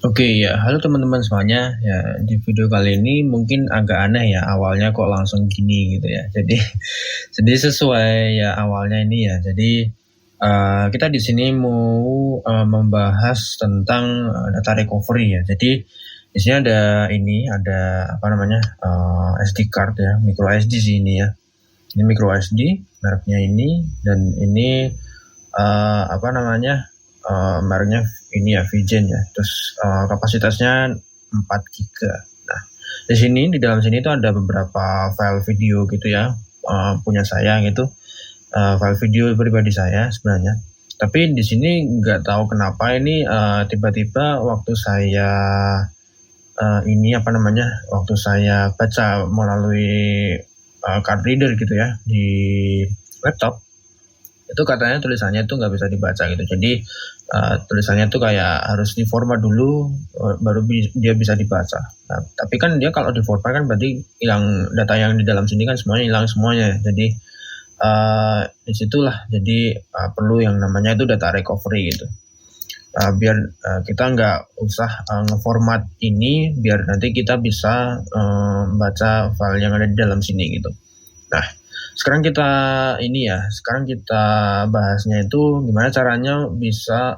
Oke ya, halo teman-teman semuanya. Ya, di video kali ini mungkin agak aneh ya, awalnya kok langsung gini gitu ya. Jadi, jadi sesuai ya awalnya ini ya. Jadi kita di sini mau membahas tentang data recovery ya. Jadi di sini ada apa namanya SD card ya, micro SD sih ini ya. Ini micro SD, mereknya ini dan ini apa namanya mereknya ini ya Vigen ya. Terus kapasitasnya 4 giga. Nah, di dalam sini itu ada beberapa file video gitu ya, punya saya gitu, file video pribadi saya sebenarnya. Tapi di sini nggak tahu kenapa ini tiba-tiba waktu saya ini apa namanya, waktu saya baca melalui card reader gitu ya di laptop, itu katanya tulisannya tuh nggak bisa dibaca gitu. Jadi tulisannya tuh kayak harus diformat dulu baru dia bisa dibaca. Nah, tapi kan dia kalau diformat kan berarti hilang data yang di dalam sini kan semuanya hilang semuanya. Jadi disitulah jadi perlu yang namanya itu data recovery gitu. Biar kita nggak usah ngeformat ini, biar nanti kita bisa baca file yang ada di dalam sini gitu. Nah, sekarang kita bahasnya itu gimana caranya bisa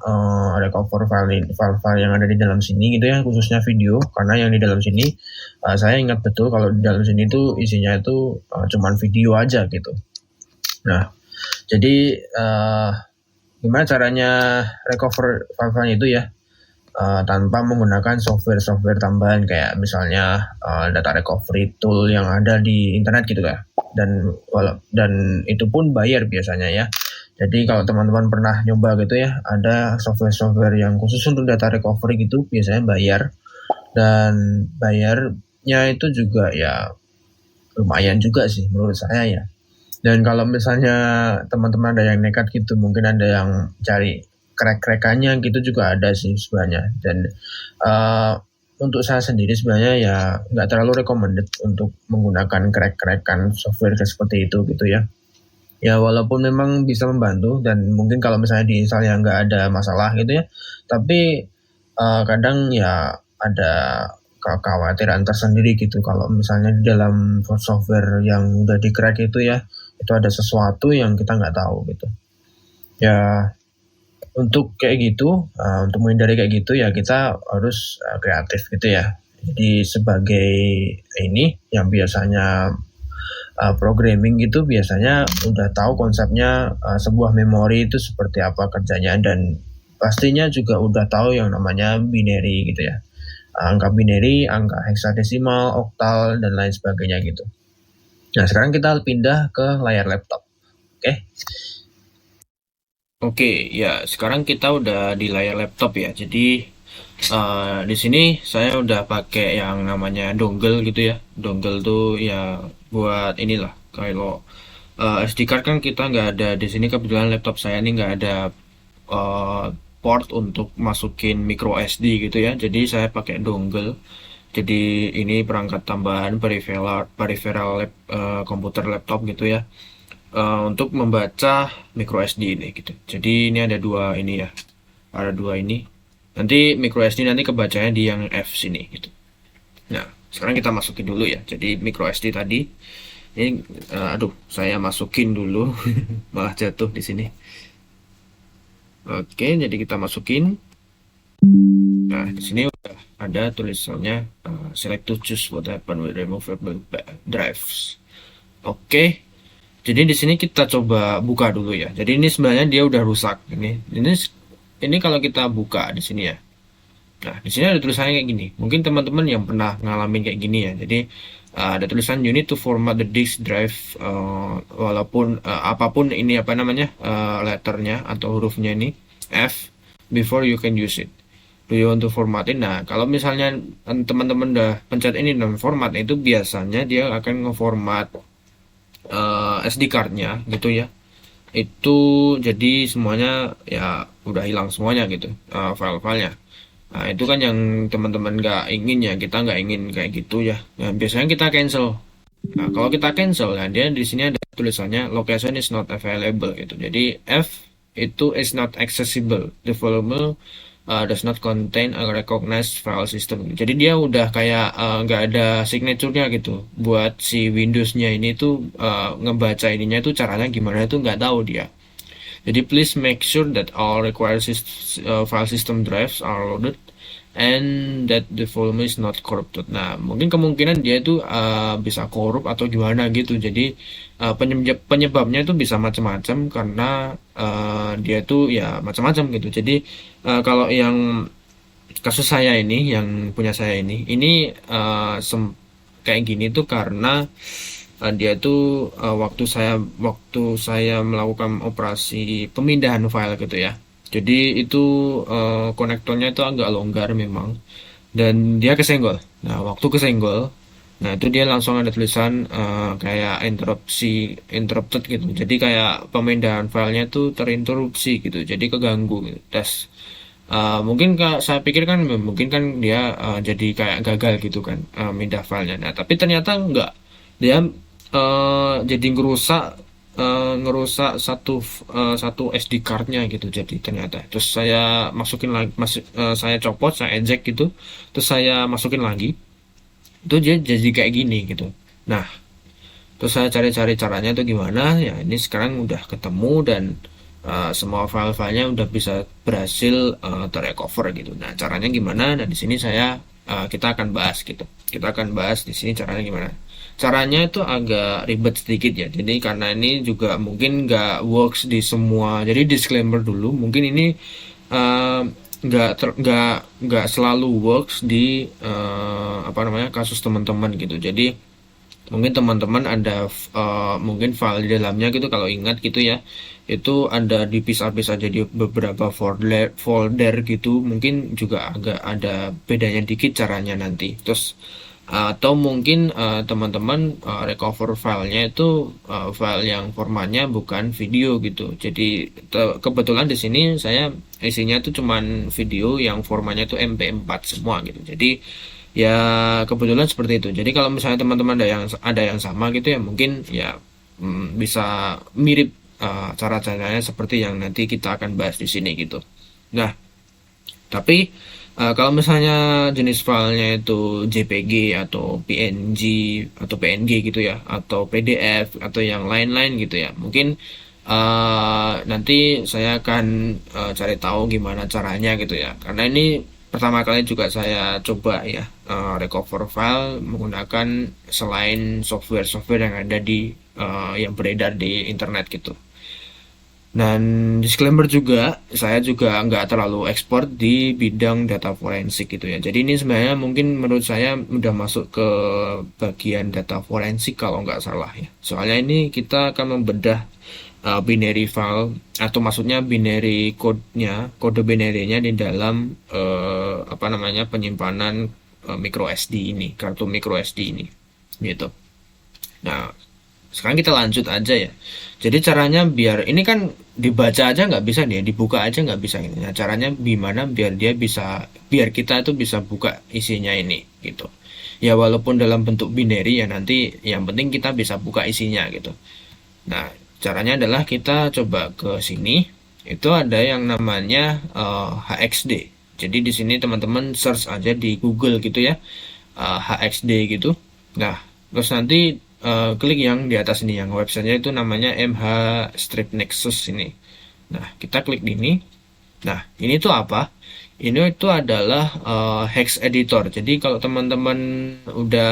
recover file-file yang ada di dalam sini gitu ya, khususnya video, karena yang di dalam sini saya ingat betul kalau di dalam sini itu isinya itu cuman video aja gitu. Nah, jadi gimana caranya recover file-file itu ya, tanpa menggunakan software-software tambahan kayak misalnya data recovery tool yang ada di internet gitu ya. Dan itu pun bayar biasanya ya. Jadi kalau teman-teman pernah nyoba gitu ya, ada software-software yang khusus untuk data recovery gitu biasanya bayar, dan bayarnya itu juga ya lumayan juga sih menurut saya ya. Dan kalau misalnya teman-teman ada yang nekat gitu, mungkin ada yang cari crack-crackannya gitu juga ada sih sebenarnya. Dan untuk saya sendiri sebenarnya ya nggak terlalu recommended untuk menggunakan crack-crackan software seperti itu gitu ya. Ya walaupun memang bisa membantu dan mungkin kalau misalnya diinstalnya nggak ada masalah gitu ya, tapi kadang ya ada kekhawatiran tersendiri gitu kalau misalnya di dalam software yang udah di crack itu ya, itu ada sesuatu yang kita nggak tahu gitu. Ya untuk kayak gitu, untuk menghindari kayak gitu ya kita harus kreatif gitu ya. Jadi sebagai ini yang biasanya programming gitu biasanya udah tahu konsepnya sebuah memori itu seperti apa kerjanya, dan pastinya juga udah tahu yang namanya binary gitu ya. Angka binary, angka heksadesimal, oktal, dan lain sebagainya gitu. Nah, sekarang kita pindah ke layar laptop. Oke. Oke, ya sekarang kita udah di layar laptop ya. Jadi di sini saya udah pakai yang namanya dongle gitu ya. Dongle tuh ya buat inilah. Kalau SD card kan kita nggak ada di sini, kebetulan laptop saya ini nggak ada uh, port untuk masukin micro SD gitu ya. Jadi saya pakai dongle. Jadi ini perangkat tambahan peripheral peripheral komputer laptop gitu ya, untuk membaca micro SD ini gitu. Jadi ini ada dua ini ya, ada dua ini. Nanti micro SD nanti kebacanya di yang F sini gitu. Nah, sekarang kita masukin dulu ya. Jadi micro SD tadi ini, aduh, saya masukin dulu, malah jatuh di sini. Oke, jadi kita masukin. Nah, di sini udah ada tulisannya select to choose what happen with removable drives. Oke, jadi di sini kita coba buka dulu ya. Jadi ini sebenarnya dia udah rusak. Ini kalau kita buka di sini ya. Nah, di sini ada tulisannya kayak gini. Mungkin teman-teman yang pernah ngalamin kayak gini ya. Jadi ada tulisan you need to format the disk drive, walaupun apapun ini apa namanya letternya atau hurufnya ini F, before you can use it. Do you want to format it? Nah, kalau misalnya teman-teman udah pencet ini non format, itu biasanya dia akan ngeformat SD cardnya gitu ya. Itu jadi semuanya ya udah hilang semuanya gitu, file-filenya. Nah, itu kan yang teman-teman nggak ingin ya, kita nggak ingin kayak gitu ya. Nah, biasanya kita cancel. Nah, kalau kita cancel, ya dia di sini ada tulisannya location is not available gitu. Jadi F itu is not accessible. The volume does not contain a recognized file system. Jadi dia udah kayak nggak ada signature-nya gitu. Buat si Windows-nya ini tuh ngebaca ininya tuh caranya gimana itu nggak tahu dia. Jadi please make sure that all required file system drives are loaded and that the volume is not corrupted. Nah, mungkin kemungkinan dia itu bisa korup atau gimana gitu. Jadi penyebabnya itu bisa macam-macam karena dia itu ya macam-macam gitu. Jadi kalau yang kasus saya ini, yang punya saya ini kayak gini tuh karena dia tuh waktu saya melakukan operasi pemindahan file gitu ya. Jadi itu konektornya itu agak longgar memang dan dia kesenggol. Nah, waktu kesenggol, nah itu dia langsung ada tulisan kayak interrupted gitu. Jadi kayak pemindahan filenya tuh terinterupsi gitu. Jadi keganggu gitu. Mungkin saya pikir kan mungkin kan dia jadi kayak gagal gitu kan mindah filenya. Nah, tapi ternyata enggak. Dia jadi ngerusak satu SD cardnya gitu jadi ternyata. Terus saya masukin lagi, saya copot, saya eject gitu. Terus saya masukin lagi. Itu dia jadi kayak gini gitu. Nah, terus saya cari-cari caranya itu gimana. Ya ini sekarang udah ketemu dan semua file-filenya udah bisa berhasil terrecover gitu. Nah, caranya gimana? Nah, di sini kita akan bahas gitu. Kita akan bahas di sini caranya gimana. Caranya itu agak ribet sedikit ya. Jadi karena ini juga mungkin nggak works di semua. Jadi disclaimer dulu, mungkin ini eh, nggak selalu works di apa namanya kasus teman-teman gitu. Jadi mungkin teman-teman ada mungkin file di dalamnya gitu kalau ingat gitu ya itu ada dipisah-pisah jadi beberapa folder gitu mungkin juga agak ada bedanya dikit caranya nanti terus atau mungkin teman-teman recover filenya itu file yang formatnya bukan video gitu jadi kebetulan di sini saya isinya tuh cuman video yang formatnya tuh MP4 semua gitu jadi ya kebetulan seperti itu. Jadi kalau misalnya teman-teman ada yang sama gitu ya mungkin ya bisa mirip cara-caranya seperti yang nanti kita akan bahas di sini gitu. Nah, tapi kalau misalnya jenis filenya itu JPG atau PNG atau PNG gitu ya atau PDF atau yang lain-lain gitu ya. Mungkin nanti saya akan cari tahu gimana caranya gitu ya. Karena ini pertama kali juga saya coba ya recover file menggunakan selain software-software yang ada di yang beredar di internet gitu. Dan disclaimer juga, saya juga nggak terlalu ekspor di bidang data forensik gitu ya. Jadi ini sebenarnya mungkin menurut saya udah masuk ke bagian data forensik kalau nggak salah ya. Soalnya ini kita akan membedah binary file atau maksudnya binary code-nya, kode binary-nya di dalam apa namanya penyimpanan micro SD ini, kartu micro SD ini, gitu. Nah, sekarang kita lanjut aja ya. Jadi caranya biar ini kan dibaca aja nggak bisa nih, dibuka aja nggak bisa gitu. Nah, caranya gimana biar kita itu bisa buka isinya ini gitu. Ya walaupun dalam bentuk binary ya nanti yang penting kita bisa buka isinya gitu. Nah, caranya adalah kita coba ke sini. Itu ada yang namanya HXD. Jadi di sini teman-teman search aja di Google gitu ya. HXD gitu. Nah, terus nanti klik yang di atas ini yang websitenya itu namanya MH Strip Nexus ini. Nah, kita klik di ini. Nah, ini tuh apa? Ini itu adalah hex editor. Jadi kalau teman-teman udah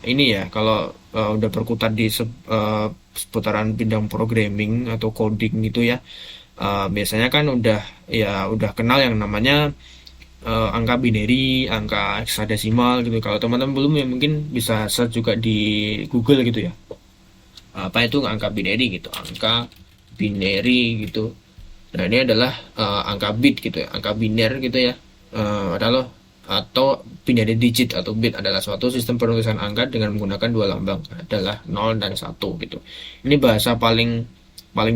ini ya, kalau udah berkutat di seputaran bidang programming atau coding gitu ya, biasanya kan udah kenal yang namanya angka binary, angka heksadesimal gitu. Kalau teman-teman belum ya mungkin bisa search juga di Google gitu ya. Apa itu angka binary gitu, angka binary gitu. Nah ini adalah angka bit gitu ya, angka biner gitu ya. Adalah atau binary digit atau bit adalah suatu sistem penulisan angka dengan menggunakan dua lambang adalah 0 dan 1 gitu. Ini bahasa paling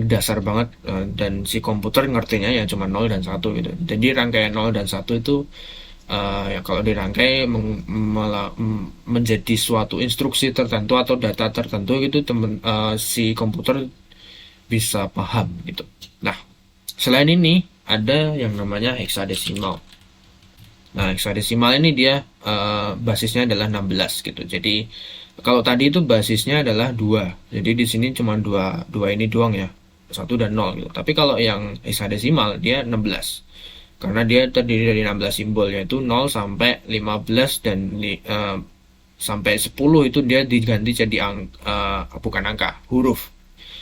dasar banget dan si komputer ngertinya ya cuma 0 dan 1 gitu. Jadi rangkaian 0 dan 1 itu ya kalau dirangkai menjadi suatu instruksi tertentu atau data tertentu gitu si komputer bisa paham gitu. Nah, selain ini ada yang namanya heksadesimal. Nah, heksadesimal ini dia basisnya adalah 16 gitu. Jadi kalau tadi itu basisnya adalah 2. Jadi di sini cuma dua ini doang ya. 1 dan 0 gitu. Tapi kalau yang heksadesimal dia 16. Karena dia terdiri dari 16 simbol, yaitu 0 sampai 15 dan sampai 10 itu dia diganti jadi bukan angka, huruf.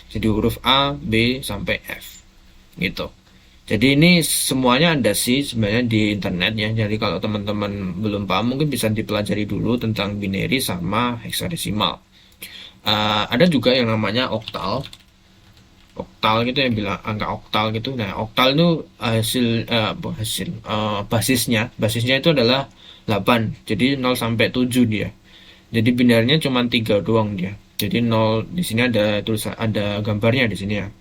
Jadi huruf A, B sampai F gitu. Jadi ini semuanya ada sih sebenarnya di internet ya. Jadi kalau teman-teman belum paham mungkin bisa dipelajari dulu tentang binary sama heksadesimal. Ada juga yang namanya oktal. Oktal gitu yang bilang angka oktal gitu. Nah, oktal itu basisnya itu adalah 8. Jadi 0 sampai 7 dia. Jadi binarnya cuma 3 doang dia. Jadi 0 di sini ada tulisan, ada gambarnya di sini ya.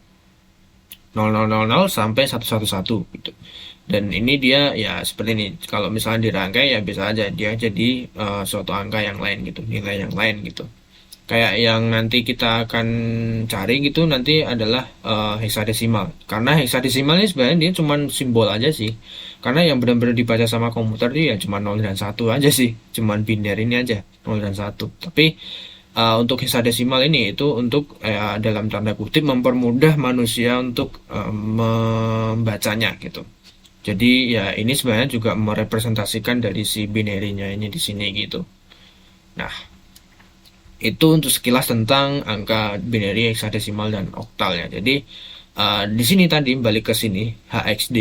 0000 sampai 111 gitu. Dan ini dia ya seperti ini. Kalau misalnya dirangkai ya bisa aja dia jadi suatu angka yang lain gitu, nilai yang lain gitu. Kayak yang nanti kita akan cari gitu nanti adalah heksadesimal. Karena heksadesimal ini sebenarnya dia cuma simbol aja sih. Karena yang benar-benar dibaca sama komputer itu ya cuma 0 dan 1 aja sih. Cuman biner ini aja, 0 dan 1. Tapi untuk heksadesimal ini itu untuk dalam tanda kutip mempermudah manusia untuk membacanya gitu. Jadi ya ini sebenarnya juga merepresentasikan dari si binary-nya ini di sini gitu. Nah, itu untuk sekilas tentang angka binary, heksadesimal dan oktal ya. Jadi di sini tadi balik ke sini HXD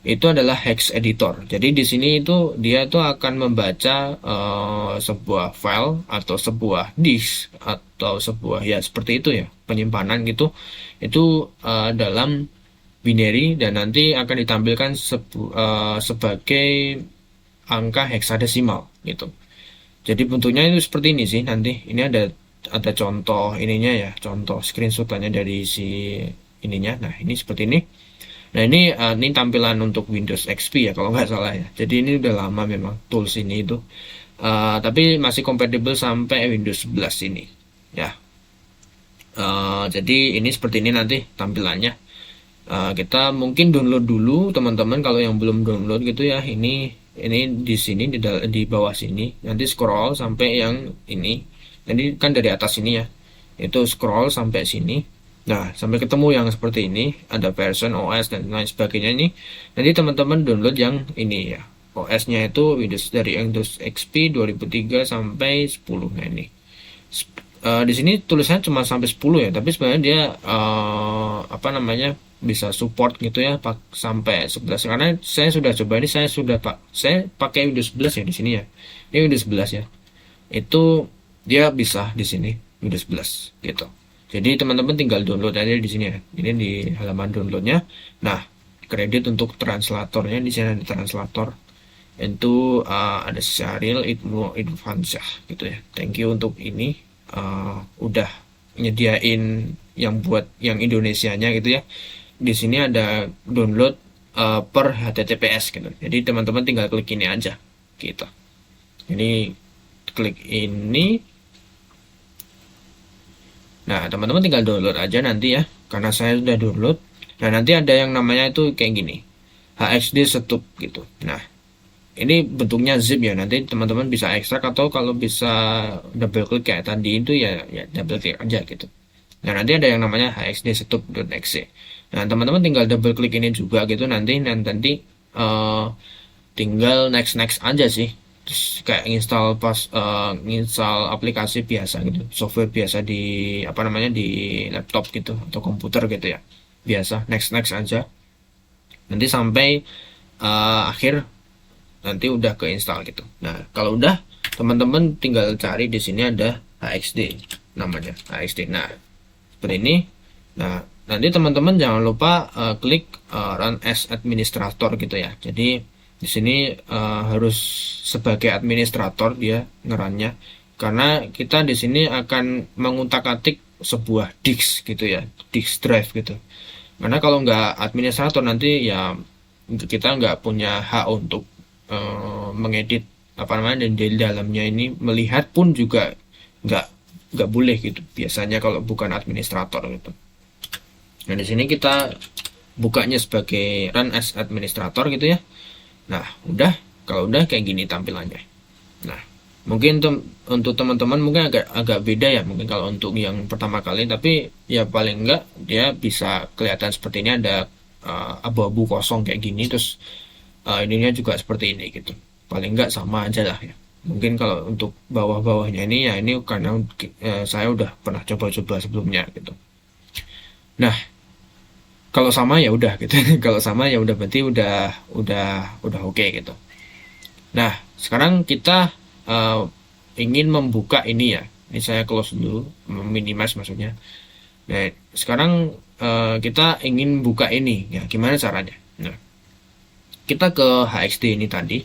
itu adalah hex editor. Jadi di sini itu dia tuh akan membaca sebuah file atau sebuah disk atau sebuah ya seperti itu ya penyimpanan gitu itu dalam binary dan nanti akan ditampilkan sebagai angka heksadesimal gitu. Jadi bentuknya itu seperti ini sih nanti. Ini ada contoh ininya ya, contoh screenshotannya dari si ininya. Nah, ini seperti ini. Nah, ini tampilan untuk Windows XP ya kalau nggak salah ya. Jadi ini udah lama memang tools ini itu. Tapi masih compatible sampai Windows 11 ini. Ya. Jadi ini seperti ini nanti tampilannya. Kita mungkin download dulu teman-teman kalau yang belum download gitu ya. Ini di sini di bawah sini nanti scroll sampai yang ini. Jadi kan dari atas ini ya. Itu scroll sampai sini. Nah, sampai ketemu yang seperti ini, ada version OS dan lain sebagainya ini. Nanti teman-teman download yang ini ya. OS-nya itu dari Windows XP 2003 sampai 10. Nah, ini. Di sini tulisannya cuma sampai 10 ya, tapi sebenarnya dia bisa support gitu ya sampai 11 karena saya sudah coba ini saya pakai Windows 11 ya di sini ya. Ini Windows 11 ya. Itu dia bisa di sini Windows 11 gitu. Jadi teman-teman tinggal download aja di sini ya. Ini di halaman downloadnya. Nah, kredit untuk translatornya di sini ada translator. Itu ada Syahril Ibnu Idfansyah gitu ya. Thank you untuk ini udah nyediain yang buat yang Indonesianya gitu ya. Di sini ada download per HTTPS gitu. Jadi teman-teman tinggal klik ini aja gitu. Ini klik ini. Nah, teman-teman tinggal download aja nanti ya. Karena saya sudah download. Nah, nanti ada yang namanya itu kayak gini. HXD setup gitu. Nah, ini bentuknya zip ya. Nanti teman-teman bisa ekstrak atau kalau bisa double klik kayak tadi itu ya double klik aja gitu. Nah, nanti ada yang namanya hxd setup.exe. Nah, teman-teman tinggal double klik ini juga gitu nanti tinggal next aja sih. Terus kayak install aplikasi biasa gitu, software biasa di di laptop gitu atau komputer gitu ya. Biasa next aja. Nanti sampai akhir nanti udah keinstall gitu. Nah, kalau udah teman-teman tinggal cari di sini ada HXD namanya, HXD. Nah, seperti ini. Nah, nanti teman-teman jangan lupa klik run as administrator gitu ya. Jadi di sini harus sebagai administrator dia ngerannya karena kita di sini akan mengutak-atik sebuah disk gitu ya, disk drive gitu. Karena kalau nggak administrator nanti ya kita nggak punya hak untuk mengedit dan di dalamnya ini melihat pun juga nggak boleh gitu biasanya kalau bukan administrator gitu. Nah, di sini kita bukanya sebagai run as administrator gitu ya. Nah, udah Kalau udah kayak gini tampilannya. Nah, mungkin untuk teman-teman mungkin agak beda ya, mungkin kalau untuk yang pertama kali, tapi ya paling enggak dia bisa kelihatan seperti ini, ada abu-abu kosong kayak gini, terus ininya juga seperti ini gitu. Paling enggak sama aja lah ya. Mungkin kalau untuk bawah-bawahnya ini ya ini karena saya udah pernah coba-coba sebelumnya gitu. Nah, kalau sama ya udah gitu. Kalau sama ya udah berarti udah oke gitu. Nah, sekarang kita ingin membuka ini ya. Ini saya close dulu, minimize maksudnya. Nah, sekarang kita ingin buka ini ya. Gimana caranya? Nah, kita ke HXD ini tadi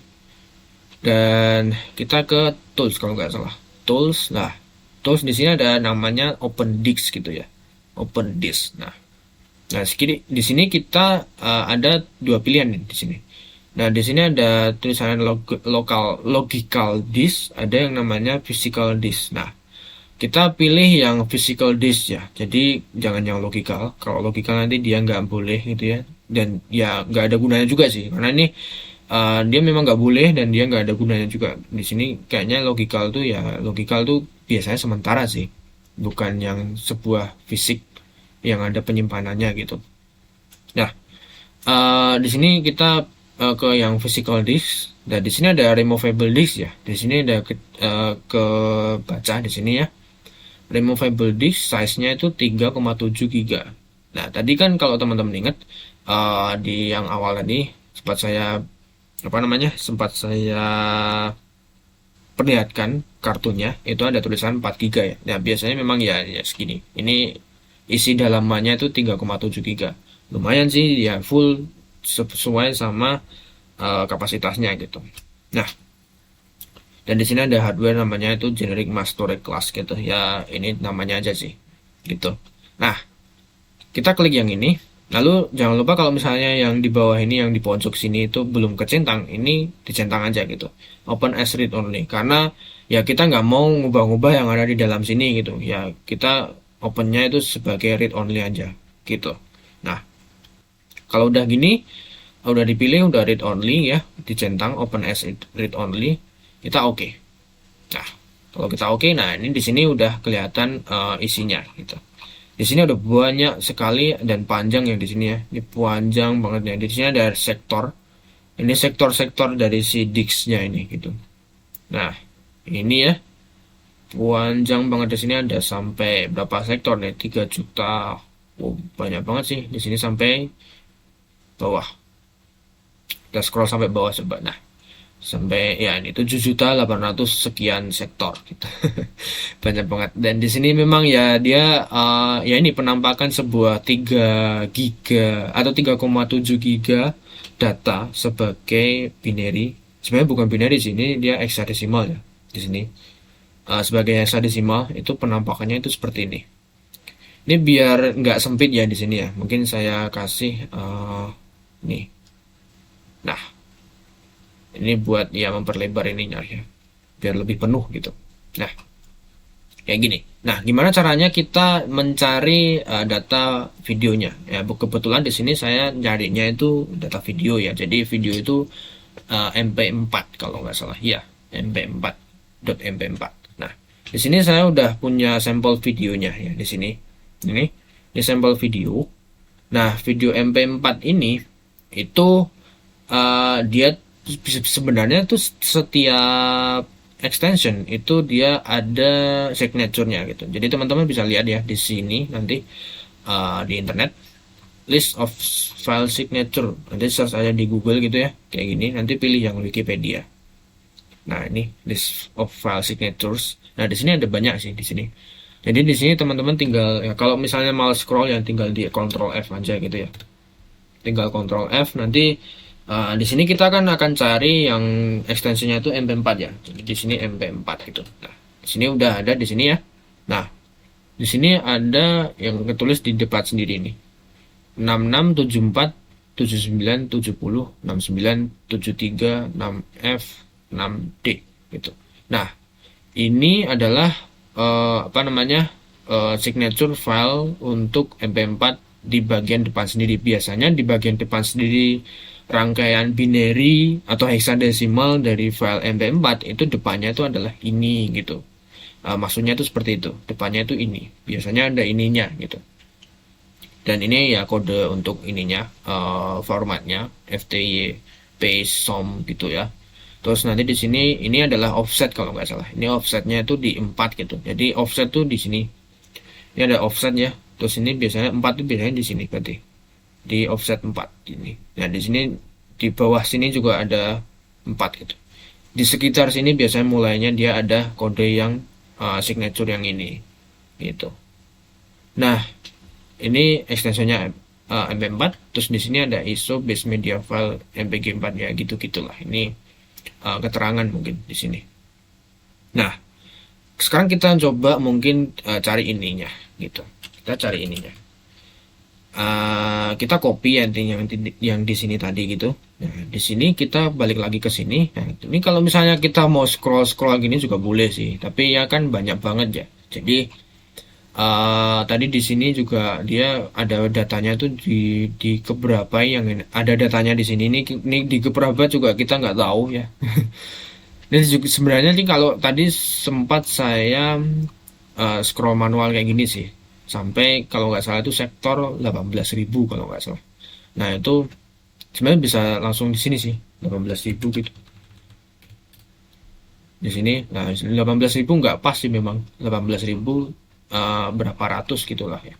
dan kita ke tools kalau nggak salah. Tools. Nah, tools di sini ada namanya open disk gitu ya. Open disk. Nah, di sini kita ada dua pilihan nih di sini. Nah, di sini ada tulisan logical disk, ada yang namanya physical disk. Nah, kita pilih yang physical disk ya. Jadi jangan yang logical. Kalau logical nanti dia nggak boleh gitu ya. Dan ya nggak ada gunanya juga sih. Karena ini dia memang nggak boleh dan dia nggak ada gunanya juga. Di sini kayaknya logical tuh biasanya sementara sih. Bukan yang sebuah fisik yang ada penyimpanannya gitu. Nah, di sini kita ke yang physical disk. Dan di sini ada removable disk ya. Di sini ada ke baca di sini ya. Removable disk size-nya itu 3,7 GB. Nah, tadi kan kalau teman-teman ingat di yang awal tadi sempat saya perlihatkan kartunya itu ada tulisan 4 GB ya. Nah, biasanya memang ya segini. Ini isi dalamannya itu 3,7 GB. Lumayan sih ya, full sesuai sama kapasitasnya gitu. Nah, dan di sini ada hardware namanya itu generic mass storage class gitu. Ya, ini namanya aja sih. Gitu. Nah, kita klik yang ini. Lalu jangan lupa kalau misalnya yang di bawah ini yang di pojok sini itu belum kecentang, ini dicentang aja gitu. Open as read only. Karena ya kita nggak mau ngubah-ngubah yang ada di dalam sini gitu. Ya, kita opennya itu sebagai read only aja gitu. Nah, kalau udah gini, udah dipilih, udah read only ya, dicentang open as read only, kita oke. Nah, kalau kita oke, nah ini di sini udah kelihatan isinya gitu. Di sini udah banyak sekali dan panjang yang di sini ya. Ini panjang banget ya. Di sini ada sektor. Ini sektor-sektor dari si disknya ini gitu. Nah, ini ya. Panjang banget di sini, ada sampai berapa sektor nih? 3 juta. Oh, banyak banget sih di sini sampai bawah. Kita scroll sampai bawah coba. Nah, sampai ya ini 7.800 sekian sektor gitu. Banyak banget. Dan di sini memang ya dia ya ini penampakan sebuah 3 giga atau 3,7 giga data sebagai binary. Sebenarnya bukan binary sih, ini dia hexadesimal ya di sini. Sebagai hexadesimal itu penampakannya itu seperti ini. Ini biar nggak sempit ya di sini ya. Mungkin saya kasih nih. Nah, ini buat ya memperlebar ininya ya, biar lebih penuh gitu. Nah, kayak gini. Nah, gimana caranya kita mencari data videonya? Ya, kebetulan di sini saya nyarinya itu data video ya. Jadi video itu MP4 kalau nggak salah. Ya, MP4.mp4. Nah, di sini saya udah punya sampel videonya ya di sini. Ini sampel video. Nah, video MP4 ini itu dia sebenarnya tuh setiap extension itu dia ada signature-nya gitu. Jadi teman-teman bisa lihat ya di sini nanti di internet list of file signature. Nanti search aja di Google gitu ya, kayak gini. Nanti pilih yang Wikipedia. Nah, ini list of file signatures. Nah, di sini ada banyak sih di sini. Jadi di sini teman-teman tinggal ya, kalau misalnya mau scroll ya tinggal di Ctrl F aja gitu ya. Tinggal Ctrl F, nanti di sini kita akan cari yang ekstensinya itu MP4 ya. Jadi di sini MP4 gitu. Nah, di sini udah ada di sini ya. Nah, di sini ada yang ketulis di depan sendiri ini. 6674 79 70 69 73 6F 6D gitu. Nah, ini adalah signature file untuk MP4 di bagian depan sendiri. Biasanya di bagian depan sendiri rangkaian binary atau hexadesimal dari file MP4 itu depannya itu adalah ini gitu. Maksudnya itu seperti itu, depannya itu ini, biasanya ada ininya gitu. Dan ini ya kode untuk ininya, formatnya FTY base som gitu ya. Terus nanti di sini ini adalah offset kalau nggak salah. Ini offsetnya itu di 4 gitu. Jadi offset tuh di sini. Ini ada offset ya. Terus ini biasanya 4 itu biasanya di sini berarti. Di offset 4 ini. Nah, di sini di bawah sini juga ada 4 gitu. Di sekitar sini biasanya mulainya dia ada kode yang signature yang ini gitu. Nah, ini ekstensinya MP4, terus di sini ada ISO base media file MPG4 ya gitu-gitulah. Ini keterangan mungkin di sini. Nah, sekarang kita coba mungkin cari ininya gitu. Kita cari ininya. Kita copy yang di sini tadi gitu. Nah, di sini kita balik lagi ke sini. Nah, ini kalau misalnya kita mau scroll gini juga boleh sih, tapi ya kan banyak banget ya. Jadi tadi di sini juga dia ada datanya tuh di keberapa yang ada datanya di sini. Ini di keberapa juga kita nggak tahu ya. Dan juga sebenarnya sih kalau tadi sempat saya scroll manual kayak gini sih, sampai kalau nggak salah itu sektor 18.000 kalau nggak salah. Nah itu sebenarnya bisa langsung di sini sih 18.000 gitu. Di sini, nah 18.000 nggak pas sih memang 18.000 berapa ratus gitulah ya.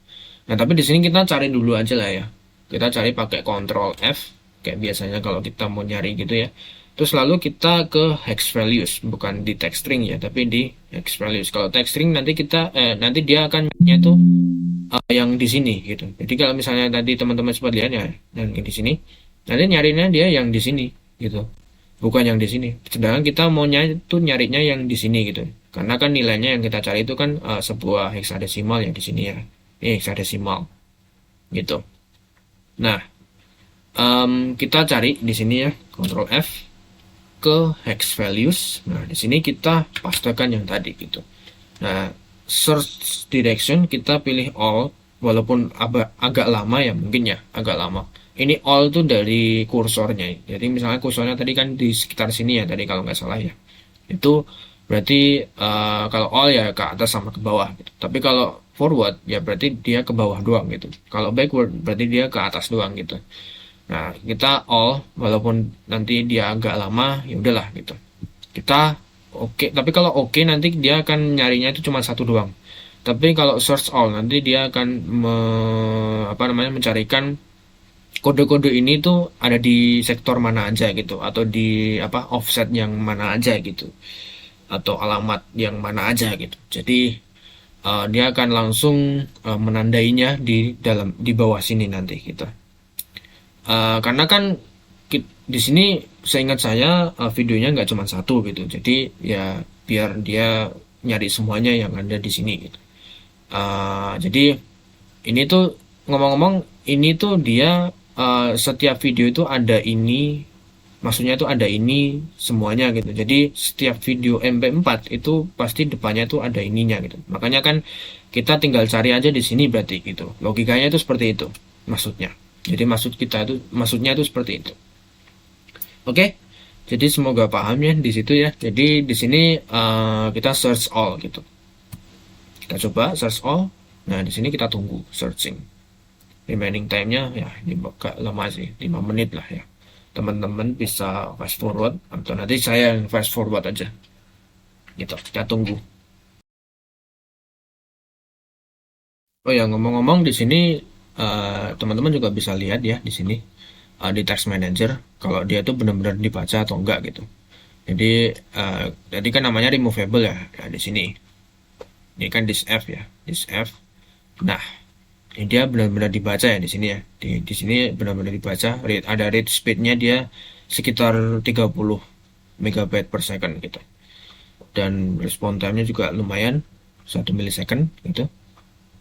Nah tapi di sini kita cari dulu aja lah ya. Kita cari pakai Ctrl F kayak biasanya kalau kita mau nyari gitu ya. Terus lalu kita ke hex values, bukan di text string ya, tapi di hex values. Kalau text string nanti nanti dia akan nyatu yang di sini gitu. Jadi kalau misalnya tadi teman-teman sempat lihat ya, yang di sini, nanti nyarinya dia yang di sini gitu, bukan yang di sini. Sedangkan kita mau nyarinya yang di sini gitu. Karena kan nilainya yang kita cari itu kan sebuah hexadesimal ya di sini ya. Ini hexadesimal gitu. Nah, kita cari di sini ya, Ctrl F ke hex values. Nah, di sini kita pastekan yang tadi gitu. Nah, search direction kita pilih all, walaupun agak lama ya mungkin ya, agak lama. Ini all tuh dari kursornya. Jadi misalnya kursornya tadi kan di sekitar sini ya tadi kalau nggak salah ya. Itu berarti kalau all ya ke atas sama ke bawah gitu. Tapi kalau forward ya berarti dia ke bawah doang gitu. Kalau backward berarti dia ke atas doang gitu. Nah, kita all walaupun nanti dia agak lama, ya udahlah gitu. Kita oke, tapi kalau oke nanti dia akan nyarinya itu cuma satu doang. Tapi kalau search all nanti dia akan mencarikan kode-kode ini tuh ada di sektor mana aja gitu atau di offset yang mana aja gitu atau alamat yang mana aja gitu. Jadi dia akan langsung menandainya di bawah sini nanti gitu. Karena kan di sini seingat saya videonya nggak cuma satu gitu, jadi ya biar dia nyari semuanya yang ada di sini gitu. Jadi ini tuh ngomong-ngomong ini tuh dia setiap video itu ada ini, maksudnya tuh ada ini semuanya gitu. Jadi setiap video MP4 itu pasti depannya tuh ada ininya gitu. Makanya kan kita tinggal cari aja di sini berarti gitu. Logikanya itu seperti itu maksudnya. Jadi maksudnya itu seperti itu. Oke, jadi semoga paham ya di situ ya. Jadi di sini kita search all gitu. Kita coba search all. Nah di sini kita tunggu searching. Remaining time-nya ya ini agak lama sih, 5 menit lah ya. Teman-teman bisa fast forward atau nanti saya yang fast forward aja. Gitu. Kita tunggu. Oh ya ngomong-ngomong di sini teman-teman juga bisa lihat ya di sini di text manager kalau dia tuh benar-benar dibaca atau enggak gitu. Jadi kan namanya removable ya, di sini. Ini kan this F ya, this F. Nah, ini dia benar-benar dibaca ya di sini ya. Di sini benar-benar dibaca. Ada read speednya dia sekitar 30 megabyte per second gitu. Dan respon time-nya juga lumayan 1 milisecond gitu.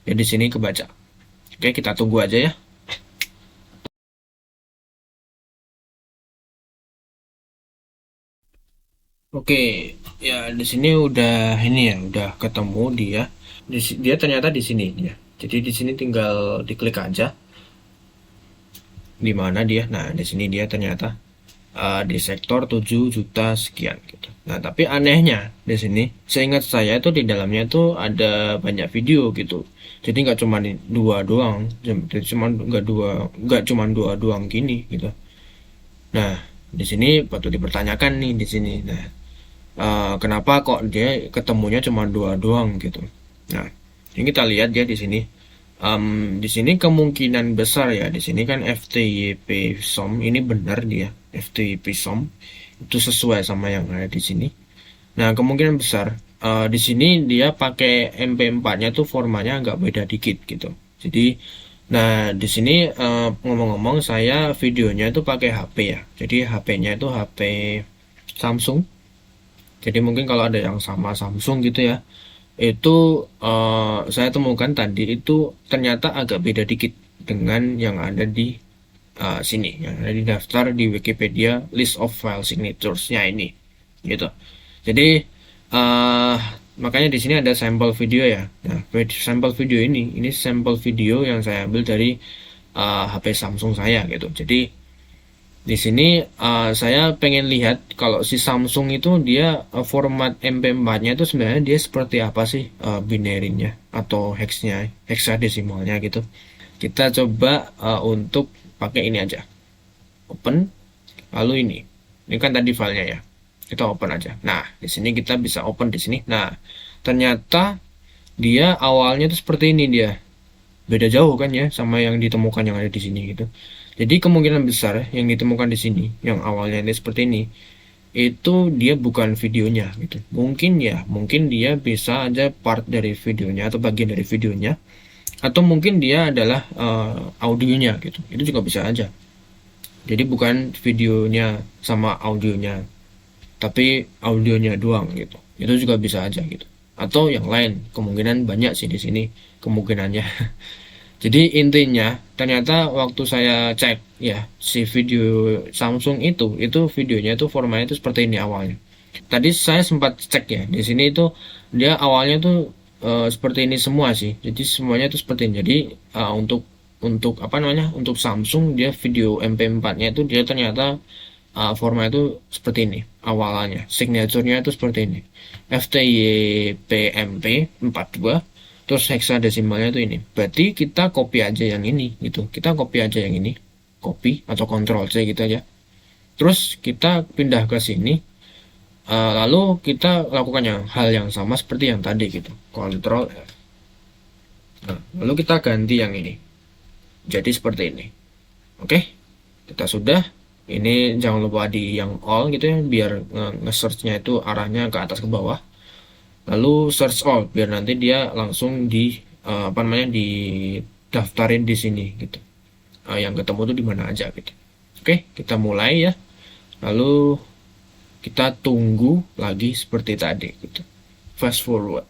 Jadi di sini kebaca. Oke, kita tunggu aja ya. Oke, ya di sini udah ini ya, udah ketemu dia. Dia ternyata di sini dia. Jadi di sini tinggal diklik aja. di mana dia. Nah, di sini dia ternyata di sektor 7 juta sekian gitu. Nah, tapi anehnya di sini, seingat saya itu di dalamnya tuh ada banyak video gitu. Jadi nggak cuma dua doang, jadi cuma nggak cuma dua doang gini gitu. Nah, di sini patut dipertanyakan nih di sini. Nah, kenapa kok dia ketemunya cuma dua doang gitu. Nah, ini kita lihat ya di sini. Di sini kemungkinan besar ya, di sini kan FTYP SOM ini benar dia FTYP SOM itu sesuai sama yang ada di sini. Nah, kemungkinan besar di sini dia pakai MP4-nya tuh formanya agak beda dikit gitu. Jadi, nah di sini ngomong-ngomong saya videonya itu pakai HP ya. Jadi HP-nya itu HP Samsung. Jadi mungkin kalau ada yang sama Samsung gitu ya, itu saya temukan tadi itu ternyata agak beda dikit dengan yang ada di sini, yang ada di daftar di Wikipedia list of file signatures-nya ini, gitu. Jadi uh, makanya di sini ada sampel video ya. Nah, sampel video ini sampel video yang saya ambil dari HP Samsung saya gitu. Jadi di sini saya pengen lihat kalau si Samsung itu dia format MP4-nya itu sebenarnya dia seperti apa sih binary-nya atau hex-nya, hexadesimalnya gitu. Kita coba untuk pakai ini aja. Open, lalu ini. Ini kan tadi filenya ya. Kita open aja. Nah, di sini kita bisa open di sini. Nah, ternyata dia awalnya itu seperti ini dia. Beda jauh kan ya sama yang ditemukan yang ada di sini gitu. Jadi kemungkinan besar yang ditemukan di sini yang awalnya ini seperti ini itu dia bukan videonya gitu. Mungkin ya, mungkin dia bisa aja part dari videonya atau bagian dari videonya atau mungkin dia adalah audionya gitu. Itu juga bisa aja. Jadi bukan videonya sama audionya, tapi audionya doang gitu. Itu juga bisa aja gitu. Atau yang lain, kemungkinan banyak sih di sini kemungkinannya. Jadi intinya ternyata waktu saya cek ya si video Samsung itu videonya itu formatnya itu seperti ini awalnya. Tadi saya sempat cek ya di sini itu dia awalnya tuh seperti ini semua sih. Jadi semuanya itu seperti ini. Jadi untuk apa namanya untuk Samsung dia video MP4-nya itu dia ternyata format itu seperti ini awalnya. Signaturenya itu seperti ini. FTYPMP 42 terus hexadesimalnya itu ini. Berarti kita copy aja yang ini gitu. Kita copy aja yang ini. Copy atau Ctrl C gitu aja. Terus kita pindah ke sini. Lalu kita lakukan hal yang sama seperti yang tadi gitu. Ctrl F. Nah, lalu kita ganti yang ini. Jadi seperti ini. Oke. Kita sudah. Ini jangan lupa di yang all gitu ya biar nge-search-nya itu arahnya ke atas ke bawah. Lalu search all biar nanti dia langsung di apa namanya di daftarin di sini gitu. Yang ketemu tuh di mana aja gitu. Oke, kita mulai ya. Lalu kita tunggu lagi seperti tadi gitu. Fast forward.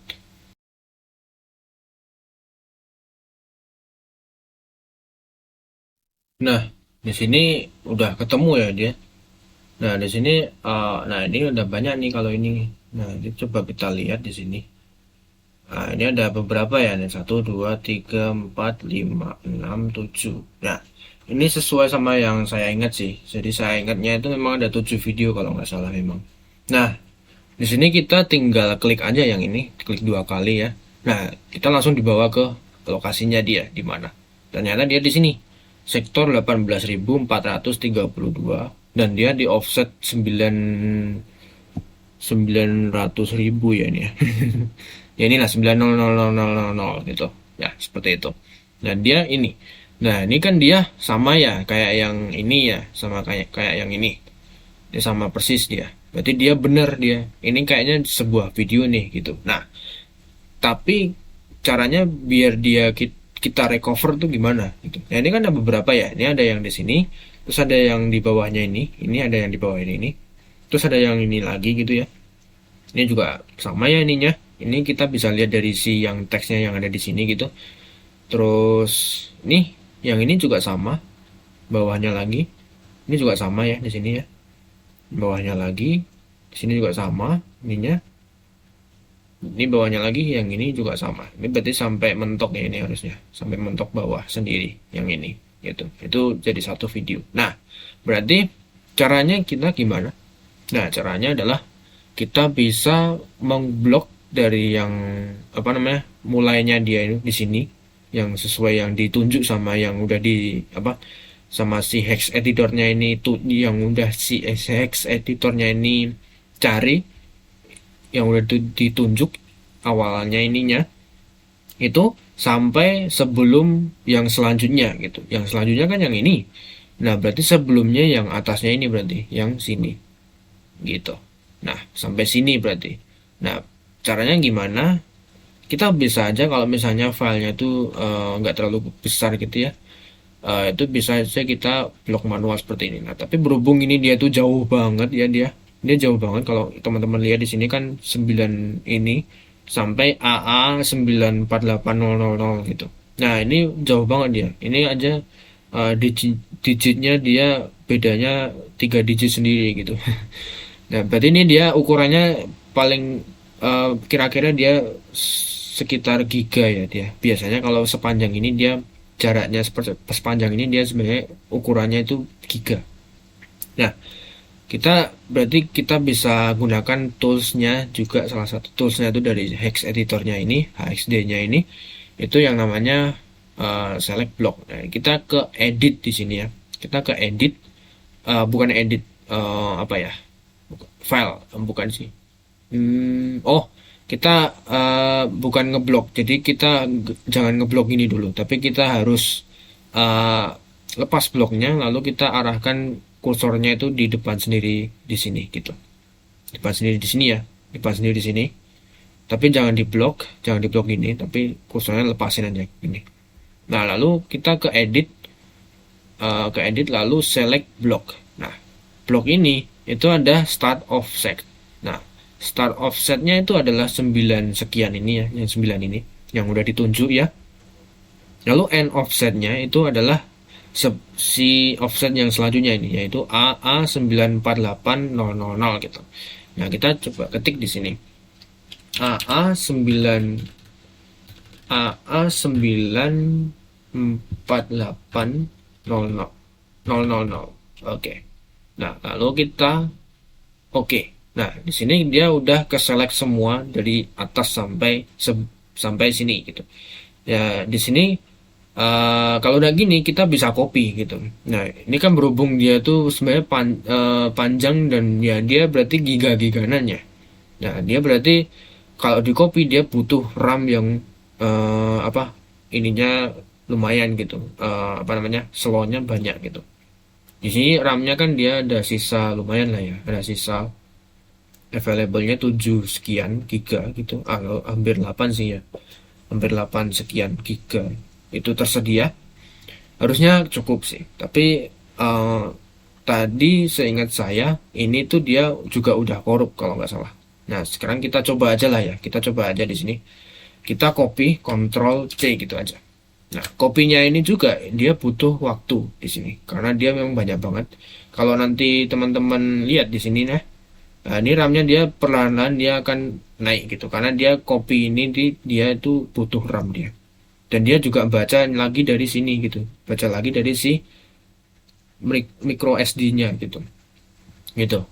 Nah, di sini udah ketemu ya dia. Nah, di sini nah ini udah banyak nih kalau ini. Nah, ini coba kita lihat di sini. Nah, ini ada beberapa ya nih. Satu, dua, tiga, empat, lima, enam, tujuh. Nah, ini sesuai sama yang saya ingat sih. Jadi saya ingatnya itu memang ada 7 video kalau nggak salah memang. Nah, di sini kita tinggal klik aja yang ini, klik 2 kali ya. Nah, kita langsung dibawa ke lokasinya dia di mana. Ternyata dia di sini, sektor 18.432 dan dia di offset 900.000 ya ini ya. Ya inilah 9000000 gitu. Ya, seperti itu. Nah, dia ini. Nah, ini kan dia sama ya kayak yang ini ya, sama kayak kayak yang ini. Dia sama persis dia. Berarti dia benar dia. Ini kayaknya sebuah video nih gitu. Nah, tapi caranya biar dia kita recover tuh gimana gitu. Nah, ini kan ada beberapa ya. Ini ada yang di sini, terus ada yang di bawahnya ini ada yang di bawah ini. Terus ada yang ini lagi gitu ya. Ini juga sama ya ininya. Ini kita bisa lihat dari si yang teksnya yang ada di sini gitu. Terus nih yang ini juga sama. Bawahnya lagi. Ini juga sama ya di sini ya. Bawahnya lagi. Di sini juga sama ininya. Ini bawahnya lagi yang ini juga sama. Ini berarti sampai mentok ya ini harusnya. Sampai mentok bawah sendiri yang ini. gitu. Itu jadi satu video. Nah, berarti caranya kita gimana? Nah, caranya adalah kita bisa mengblok dari yang apa namanya, mulainya dia ini di sini, yang sesuai yang ditunjuk sama yang udah di apa, sama si hex editornya ini tuh, yang udah si hex editornya ini cari, yang udah ditunjuk awalnya ininya itu, sampai sebelum yang selanjutnya gitu. Yang selanjutnya kan yang ini. Nah, berarti sebelumnya yang atasnya ini berarti yang sini gitu. Nah, sampai sini berarti. Nah, caranya gimana? Kita bisa aja kalau misalnya filenya itu nggak terlalu besar gitu ya. Itu bisa aja kita blok manual seperti ini. Nah, tapi berhubung ini dia tuh jauh banget ya, dia jauh banget. Kalau teman-teman lihat di sini kan 9 ini sampai AA 948000 gitu. Nah, ini jauh banget dia. Ini aja digitnya dia bedanya 3 digit sendiri gitu. Nah, berarti ini dia ukurannya paling kira-kira dia sekitar giga ya dia. Biasanya kalau sepanjang ini dia jaraknya sepanjang ini dia sebenarnya ukurannya itu giga. Nah, kita bisa gunakan toolsnya juga, salah satu toolsnya itu dari hex editornya ini, HXD-nya ini, itu yang namanya select block. Nah, kita ke edit di sini ya. Kita ke edit, bukan edit apa ya? File, bukan sih. Oh, kita bukan ngeblok. Jadi kita jangan ngeblok ini dulu, tapi kita harus uh, lepas bloknya, lalu kita arahkan kursornya itu di depan sendiri di sini gitu. Depan sendiri di sini ya, depan sendiri di sini. Tapi jangan diblok ini, tapi kursornya lepasin aja ini. Nah, lalu kita ke edit lalu select block. Nah, blok ini itu ada start offset. Nah, start offsetnya itu adalah 9 sekian ini ya, yang 9 ini yang udah ditunjuk ya. Lalu end offsetnya itu adalah si offset yang selanjutnya ini, yaitu AA 948000 gitu. Nah, kita coba ketik di sini. AA 9 AA 948000. Oke. Nah, lalu kita oke. Nah, di sini dia udah ke select semua dari atas sampai sini gitu. Ya, di sini kalau udah gini kita bisa copy gitu. Nah, ini kan berhubung dia tuh sebenarnya panjang dan ya dia berarti giga-giganan ya. Nah, dia berarti kalau di copy dia butuh RAM yang apa ininya lumayan gitu. Apa namanya? Slotnya banyak gitu. Di sini RAM-nya kan dia ada sisa lumayan lah ya. Ada sisa available-nya 7 sekian giga gitu. Hampir 8 sih ya. Hampir 8 sekian giga itu tersedia, harusnya cukup sih. Tapi tadi seingat saya ini tuh dia juga udah korup kalau nggak salah. Nah, sekarang kita coba aja lah ya, kita coba aja di sini, kita copy Ctrl C gitu aja. Nah, kopinya ini juga dia butuh waktu di sini karena dia memang banyak banget. Kalau nanti teman-teman lihat di sini nah, ini RAM-nya dia perlahan-lahan dia akan naik gitu karena dia copy ini dia itu butuh RAM dia. Dan dia juga baca lagi dari sini gitu, baca lagi dari si micro SD-nya gitu gitu.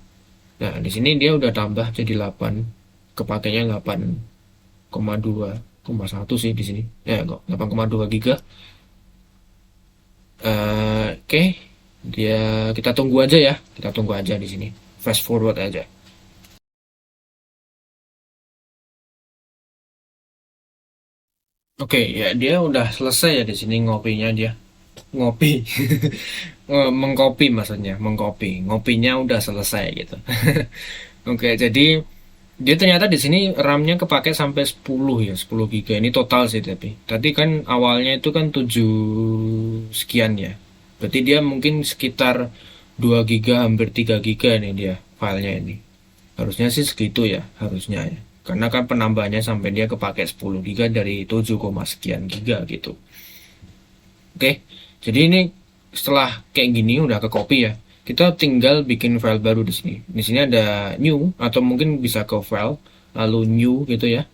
Nah, di sini dia udah tambah jadi 8, kepakainya 8,2,1 sih di sini ya, kok 8,2 giga. Oke, dia kita tunggu aja ya, kita tunggu aja di sini, fast forward aja. Oke, ya dia udah selesai ya di sini ngopinya dia. Ngopi. Mengkopi maksudnya, mengkopi. Ngopinya udah selesai gitu. Oke, jadi dia ternyata di sini RAM-nya kepake sampai 10 ya, 10 giga. Ini total sih tapi. Tadi kan awalnya itu kan 7 sekian ya. Berarti dia mungkin sekitar 2 giga hampir 3 giga nih dia filenya ini. Harusnya sih segitu ya, harusnya ya. Karena kan penambahannya sampai dia kepake 10 giga dari 7, sekian giga gitu. Oke, jadi ini setelah kayak gini udah ke copy ya. Kita tinggal bikin file baru di sini. Di sini ada new atau mungkin bisa ke file lalu new gitu ya.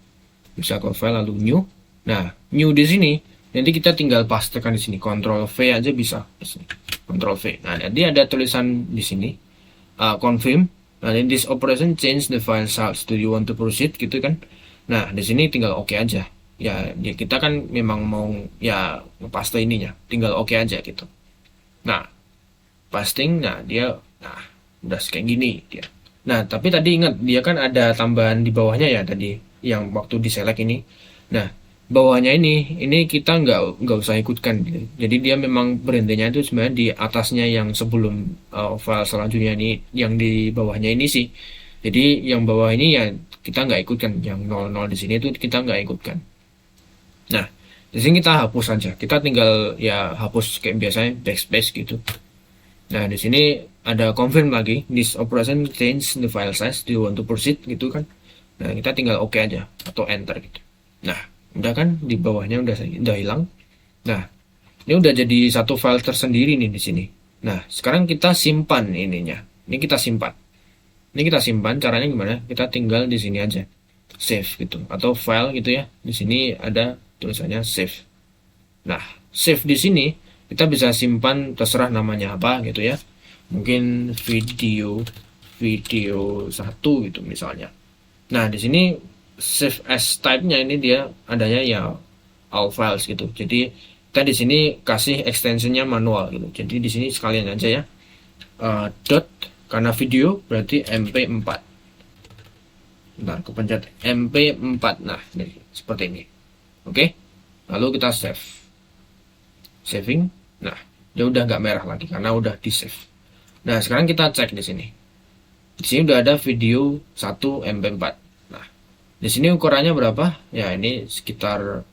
Bisa ke file lalu new. Nah, new di sini Nanti kita tinggal pastekan di sini, Ctrl V aja bisa. Di sini. Ctrl V. Nah, jadi ada tulisan di sini, confirm. Nah, in this operation change the file size. Do you want to proceed gitu kan? Nah, di sini tinggal oke aja. Ya, kita kan memang mau ya ngepaste ininya, tinggal oke aja gitu. Nah, pasting, nah dia, nah udah kayak gini dia. Nah, tapi tadi ingat dia kan ada tambahan di bawahnya ya tadi, yang waktu di select ini. Nah, bawahnya ini kita nggak usah ikutkan gitu. Jadi dia memang berhentinya itu sebenarnya di atasnya yang sebelum file selanjutnya ini, yang di bawahnya ini sih. Jadi yang bawah ini ya kita nggak ikutkan, yang 00 di sini itu kita nggak ikutkan. Nah, di sini kita hapus saja. Kita tinggal ya hapus kayak biasanya backspace gitu. Nah, di sini ada confirm lagi, this operation change the file size, do you want to proceed gitu kan. Nah, kita tinggal oke aja atau enter gitu. Nah, udah kan di bawahnya udah hilang. Nah, ini udah jadi satu file tersendiri nih di sini. Nah, sekarang kita simpan ininya. Ini kita simpan. Ini kita simpan, caranya gimana? Kita tinggal di sini aja. Save gitu atau file gitu ya. Di sini ada tulisannya save. Nah, save di sini kita bisa simpan terserah namanya apa gitu ya. Mungkin video 1 gitu misalnya. Nah, di sini save as type-nya ini dia adanya ya all files gitu. Jadi kita di sini kasih extensionnya manual gitu. Jadi di sini sekalian aja ya. Dot karena video berarti mp4. Bentar, kepencet mp4. Nah, ini seperti ini. Oke. Lalu kita save. Saving. Nah, dia udah nggak merah lagi karena udah di save. Nah, sekarang kita cek di sini. Di sini udah ada video 1 mp4. Nah, di sini ukurannya berapa? Ya, ini sekitar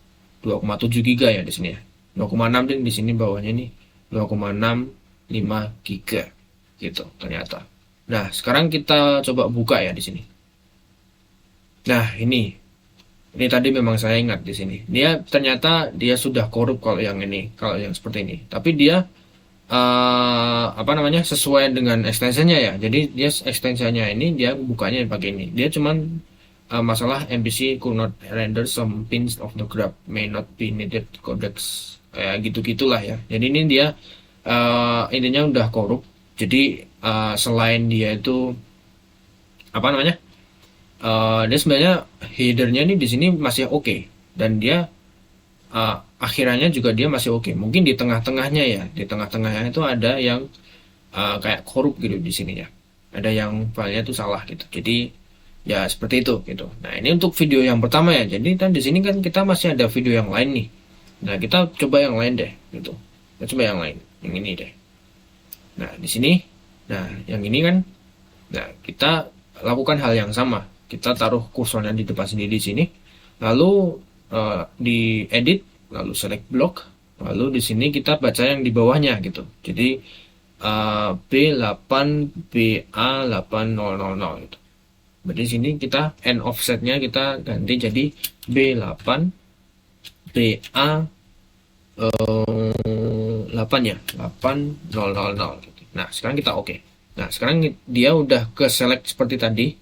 2,7 giga ya di sini ya. 2,6 dan di sini bawahnya nih 2,65 giga gitu ternyata. Nah, sekarang kita coba buka ya di sini. Nah, ini tadi memang saya ingat di sini. Dia ternyata dia sudah korup kalau yang ini, kalau yang seperti ini. Tapi dia apa namanya sesuai dengan extensionnya ya. Jadi dia extensionnya ini dia bukanya pakai ini. Dia cuman masalah MPC could not render some pins of the graph may not be needed codecs gitu-gitulah ya. Jadi ini dia intinya udah korup. Jadi selain dia itu apa namanya? Dia sebenarnya headernya ini di sini masih oke dan dia akhirannya juga dia masih oke. Mungkin di tengah-tengahnya ya, di tengah-tengahnya itu ada yang kayak korup gitu di sini ya. Ada yang filenya itu salah gitu. Jadi ya seperti itu gitu. Nah, ini untuk video yang pertama ya. Jadi kan di sini kan kita masih ada video yang lain nih. Nah, kita coba yang lain deh gitu. Kita coba yang lain, yang ini deh. Nah, di sini, nah yang ini kan, nah kita lakukan hal yang sama. Kita taruh kursornya di depan sendiri di sini, lalu di edit, lalu select block, lalu di sini kita baca yang di bawahnya gitu. Jadi B8BA8000 gitu. Berarti di sini kita end offsetnya kita ganti jadi B8 BA 8 ya, 8000 gitu. Nah, sekarang kita oke. Nah, sekarang dia udah ke select seperti tadi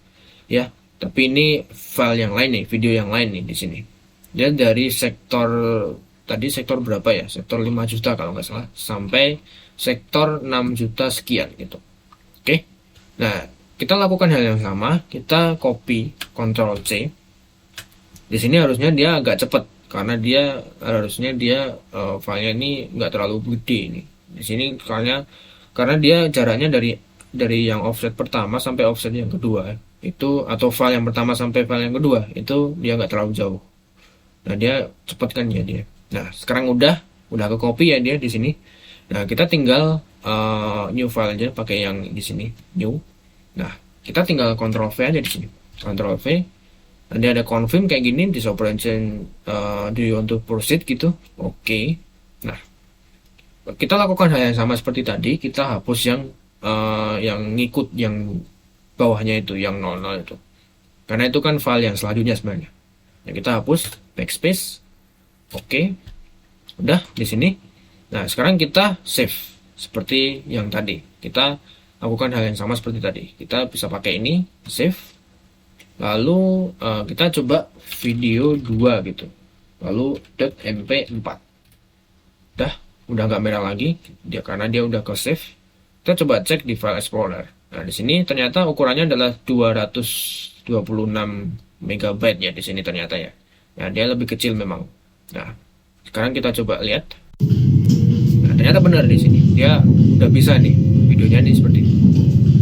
ya. Tapi ini file yang lain nih, video yang lain nih di sini. Dia dari sektor tadi sektor berapa ya? Sektor 5 juta kalau nggak salah sampai sektor 6 juta sekian gitu. Oke. Nah, kita lakukan hal yang sama, kita copy Ctrl C. Di sini harusnya dia agak cepat karena dia harusnya dia filenya ini nggak terlalu gede ini. Di sini karena dia jaraknya dari yang offset pertama sampai offset yang kedua itu, atau file yang pertama sampai file yang kedua itu dia nggak terlalu jauh. Nah, dia cepat kan ya dia. Nah, sekarang udah ke copy ya dia di sini. Nah, kita tinggal new file aja pakai yang di sini new. Nah, kita tinggal Ctrl V aja di sini. Ctrl V. Nanti ada confirm kayak gini, this operation do you want to proceed gitu. Oke. Nah, kita lakukan hal yang sama seperti tadi. Kita hapus yang ngikut yang bawahnya itu, yang 00 itu. Karena itu kan file yang selanjutnya sebenarnya. Nah, kita hapus backspace. Oke. Udah di sini. Nah, sekarang kita save seperti yang tadi. Kita lakukan hal yang sama seperti tadi. Kita bisa pakai ini, save. Lalu kita coba video 2 gitu. Lalu .mp4. udah nggak merah lagi dia karena dia udah ke save. Kita coba cek di file explorer. Nah, di sini ternyata ukurannya adalah 226 megabyte ya di sini ternyata ya. Nah, dia lebih kecil memang. Nah, sekarang kita coba lihat. Nah, ternyata benar di sini. Dia udah bisa nih videonya nih seperti ini.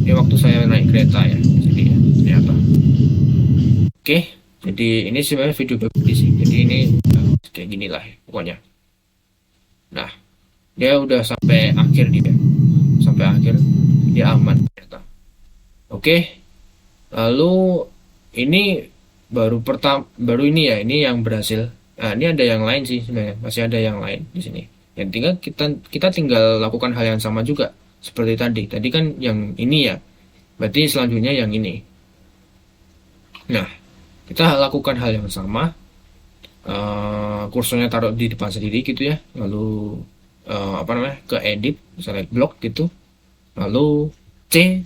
Ini waktu saya naik kereta ya di sini ya ternyata. Oke, jadi ini sebenarnya video bagus sih. Jadi ini kayak gini lah pokoknya. Nah, dia udah sampai akhir dia. Sampai akhir dia aman ternyata. Oke, lalu ini baru ini ya, ini yang berhasil. Nah, ini ada yang lain sih sebenarnya, masih ada yang lain di sini. Yang tinggal kita tinggal lakukan hal yang sama juga seperti tadi. Tadi kan yang ini ya, berarti selanjutnya yang ini. Nah, kita lakukan hal yang sama. Kursornya taruh di depan sendiri gitu ya, lalu ke edit, select block gitu, lalu C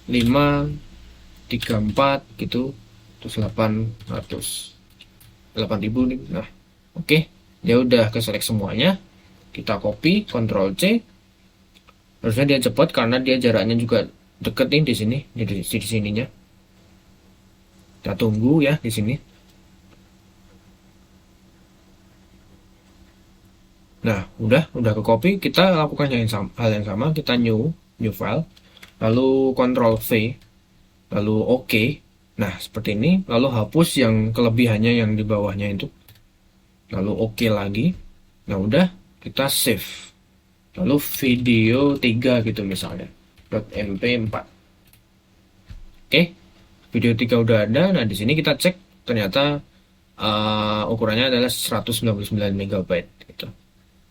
534 gitu, terus 8.000 nih. Nah, oke, dia udah ke select semuanya. Kita copy, Ctrl C. Harusnya dia cepat karena dia jaraknya juga deket nih di sini, di sininya. Kita tunggu ya di sini. Nah, udah ke copy. Kita lakukan hal yang sama. Kita new file, lalu Ctrl V, lalu OK. Nah, seperti ini. Lalu hapus yang kelebihannya yang di bawahnya itu. Lalu OK lagi. Nah, udah kita save. Lalu video 3 gitu misalnya. .mp4. Oke. Video 3 udah ada. Nah, di sini kita cek ternyata ukurannya adalah 199 MB gitu.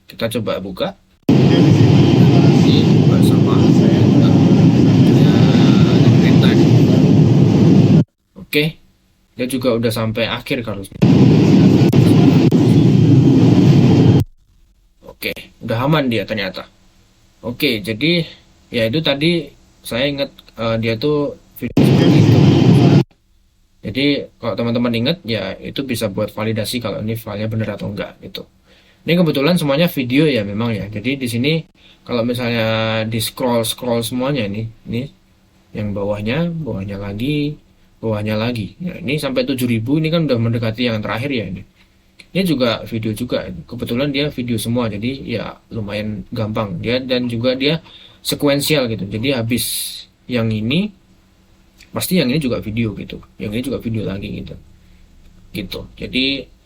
Kita coba buka. Ini bersama kereta. Oke, dia juga udah sampai akhir harusnya. Oke, udah aman dia ternyata. Oke, jadi ya itu tadi saya ingat dia tuh video seperti itu. Jadi kalau teman-teman ingat ya itu bisa buat validasi kalau ini filenya benar atau enggak gitu. Ini kebetulan semuanya video ya memang ya. Jadi di sini kalau misalnya di scroll semuanya ini yang bawahnya lagi, bawahnya lagi. Nah, ini sampai 7.000 ini kan udah mendekati yang terakhir ya ini. Ini juga video juga. Kebetulan dia video semua jadi ya lumayan gampang. Dan juga dia sekuensial gitu. Jadi habis yang ini pasti yang ini juga video gitu. Yang ini juga video lagi gitu. Gitu. Jadi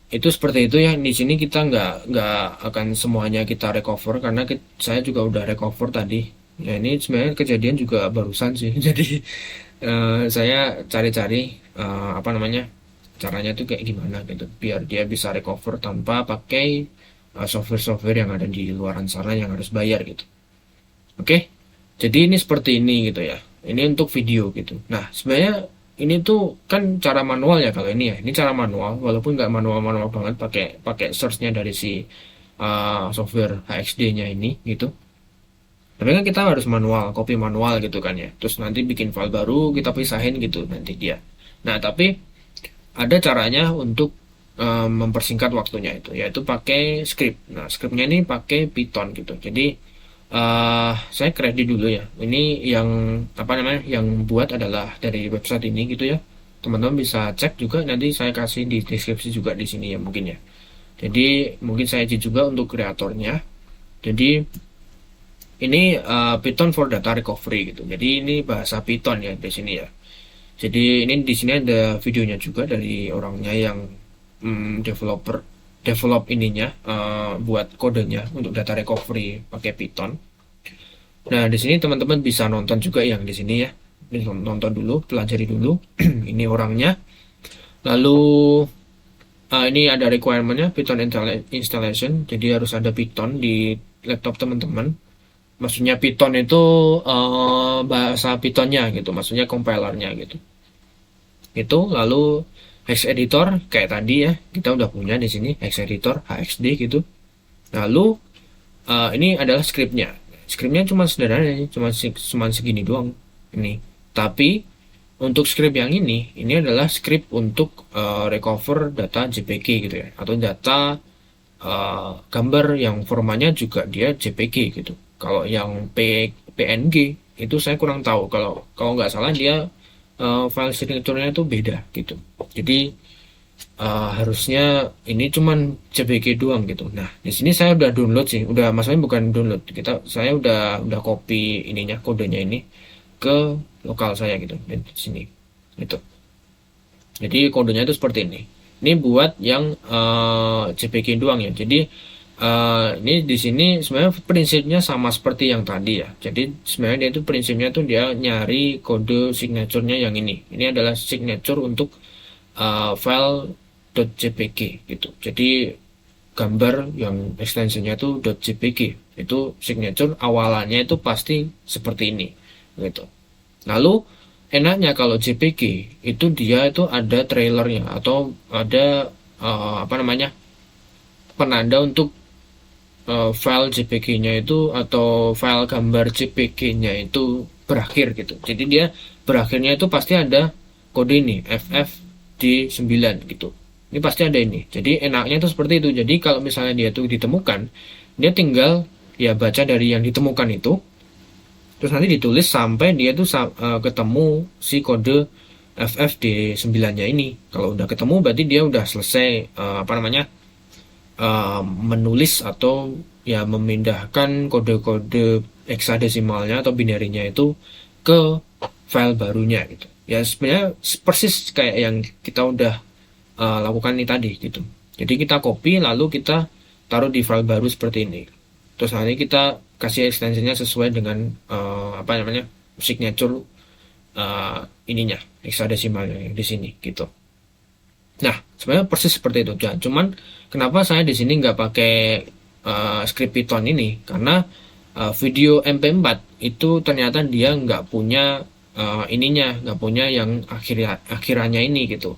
itu seperti itu ya. Di sini kita nggak akan semuanya kita recover karena saya juga udah recover tadi ya. Ini sebenarnya kejadian juga barusan sih. Jadi saya cari-cari caranya tuh kayak gimana gitu biar dia bisa recover tanpa pakai software-software yang ada di luaran sana yang harus bayar gitu. Oke, jadi ini seperti ini gitu ya. Ini untuk video gitu. Nah, sebenarnya ini tuh kan cara manual ya kalau ini ya. Ini cara manual, walaupun nggak manual banget, pakai source-nya dari si software HXD-nya ini gitu. Tapi kan kita harus manual, copy manual gitu kan ya. Terus nanti bikin file baru, kita pisahin gitu nanti dia. Nah, tapi ada caranya untuk mempersingkat waktunya itu, yaitu pakai script. Nah, scriptnya ini pakai Python gitu. Jadi saya kredit dulu ya. Ini yang yang buat adalah dari website ini gitu ya. Teman-teman bisa cek juga, nanti saya kasih di deskripsi juga di sini ya mungkin ya. Jadi mungkin saya izin juga untuk kreatornya. Jadi ini Python for data recovery gitu. Jadi ini bahasa Python ya di sini ya. Jadi ini di sini ada videonya juga dari orangnya yang develop ininya, buat kodenya untuk data recovery pakai Python. Nah, di sini teman-teman bisa nonton juga yang di sini ya. Ini nonton dulu, pelajari dulu. Ini orangnya. Lalu ini ada requirementnya Python installation. Jadi harus ada Python di laptop teman-teman. Maksudnya Python itu bahasa Pythonnya gitu. Maksudnya compilernya gitu. Itu lalu hex editor kayak tadi ya, kita udah punya di sini hex editor HXD gitu. Lalu ini adalah scriptnya. Scriptnya cuma sederhana, cuma segini doang ini. Tapi untuk script yang ini adalah script untuk recover data JPG gitu ya, atau data gambar yang formatnya juga dia JPG gitu. Kalau yang PNG itu saya kurang tahu. Kalau kalau nggak salah dia file signaturenya itu beda gitu. Jadi harusnya ini cuman JPG doang gitu. Nah, di sini saya udah download sih, udah maksudnya bukan download, saya udah copy ininya, kodenya ini ke lokal saya gitu di sini. Gitu. Jadi kodenya itu seperti ini. Ini buat yang JPG doang ya. Jadi ini di sini sebenarnya prinsipnya sama seperti yang tadi ya. Jadi sebenarnya dia itu prinsipnya tuh dia nyari kode signaturenya yang ini. Ini adalah signature untuk file .jpg gitu. Jadi gambar yang ekstensinya itu .jpg itu signature awalannya itu pasti seperti ini gitu. Lalu enaknya kalau JPG itu dia itu ada trailernya atau ada apa namanya penanda untuk file JPG-nya itu atau file gambar JPG-nya itu berakhir gitu. Jadi dia berakhirnya itu pasti ada kode ini FFD9 gitu. Ini pasti ada ini. Jadi enaknya itu seperti itu. Jadi kalau misalnya dia itu ditemukan, dia tinggal ya baca dari yang ditemukan itu, terus nanti ditulis sampai dia tuh ketemu si kode FFD9-nya ini. Kalau udah ketemu berarti dia udah selesai apa namanya menulis atau ya memindahkan kode-kode heksadesimalnya atau binarinya itu ke file barunya gitu. Ya sebenarnya persis kayak yang kita udah lakukan ini tadi gitu. Jadi kita copy lalu kita taruh di file baru seperti ini. Terus nanti kita kasih ekstensinya sesuai dengan apa namanya signature ininya heksadesimalnya di sini gitu. Nah, sebenarnya persis seperti itu. Ya, cuman kenapa saya di sini nggak pakai script Python ini? Karena video MP4 itu ternyata dia nggak punya ininya, nggak punya yang akhirannya ini gitu.